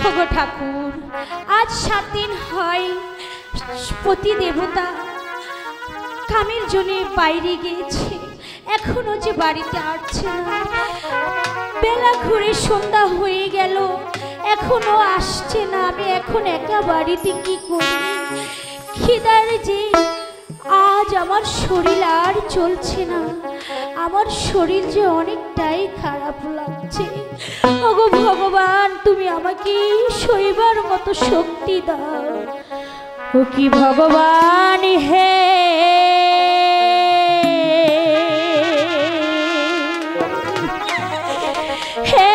ওগো ঠাকুর, আজ 7 দিন হয় পতি দেবতা কামের জন্য বাইরে গিয়েছে, এখনো যে বাড়িতে আসছে না। বেলা ঘুরে সন্ধ্যা হয়ে গেল, এখনো আসছে না। আমি এখন একা বাড়িতে কি করি? খিদার যে আজ আমার শরীর আর চলছে না, আমার শরীর যে অনেকটাই খারাপ লাগছে। ওগো ভগবান, তুমি আমাকে সইবার মতো শক্তি দাও। ও কি ভগবান হে, হে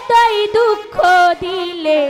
তাই দুঃখ দিলে